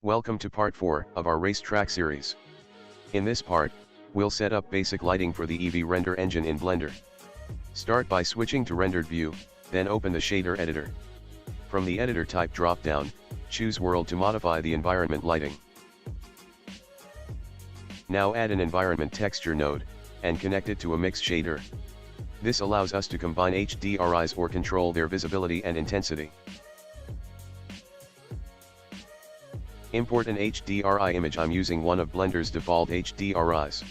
Welcome to part 4 of our racetrack series. In this part, we'll set up basic lighting for the Eevee render engine in Blender. Start by switching to rendered view, then open the shader editor. From the editor type drop-down, choose world to modify the environment lighting. Now add an environment texture node, and connect it to a mix shader. This allows us to combine HDRIs or control their visibility and intensity. Import an HDRI image. I'm using one of Blender's default HDRIs.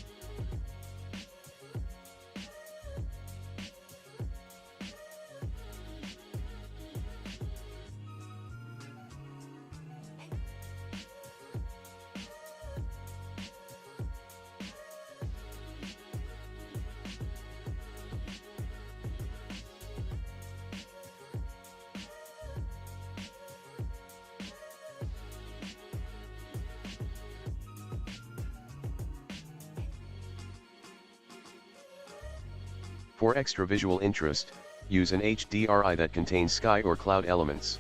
For extra visual interest, use an HDRI that contains sky or cloud elements.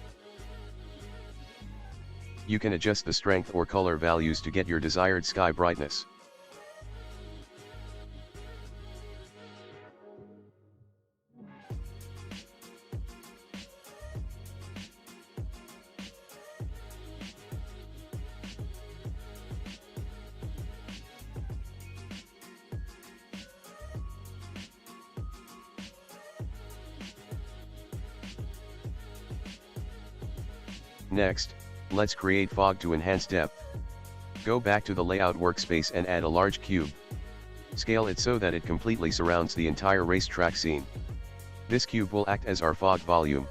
You can adjust the strength or color values to get your desired sky brightness. Next, let's create fog to enhance depth. Go back to the layout workspace and add a large cube. Scale it so that it completely surrounds the entire racetrack scene. This cube will act as our fog volume.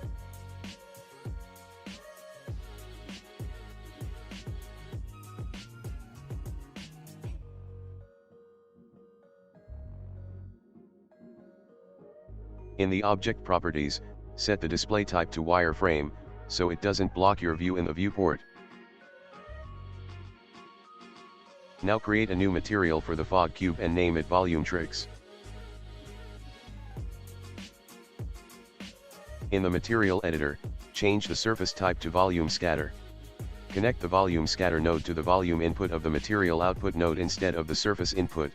In the object properties, set the display type to wireframe, so it doesn't block your view in the viewport. Now create a new material for the fog cube and name it volumetric. In the material editor, change the surface type to volume scatter. Connect the volume scatter node to the volume input of the material output node instead of the surface input.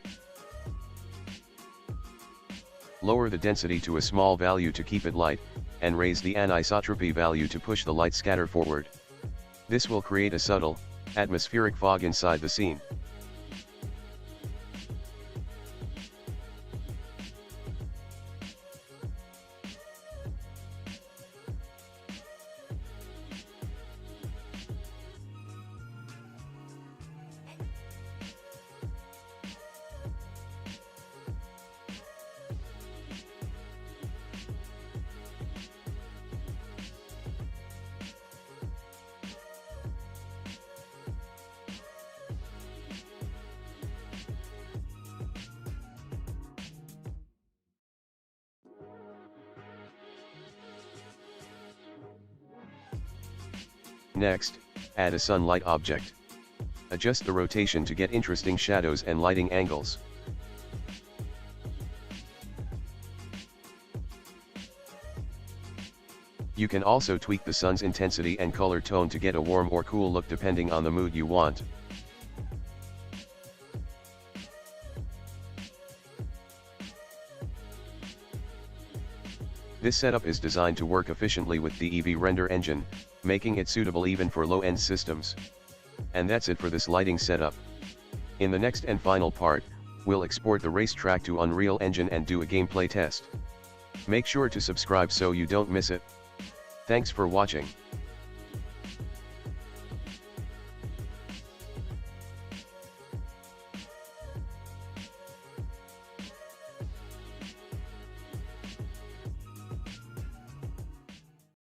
Lower the density to a small value to keep it light, and raise the anisotropy value to push the light scatter forward. This will create a subtle, atmospheric fog inside the scene. Next, add a sunlight object. Adjust the rotation to get interesting shadows and lighting angles. You can also tweak the sun's intensity and color tone to get a warm or cool look depending on the mood you want. This setup is designed to work efficiently with the Eevee render engine, making it suitable even for low-end systems. And that's it for this lighting setup. In the next and final part, we'll export the racetrack to Unreal Engine and do a gameplay test. Make sure to subscribe so you don't miss it. Thanks for watching.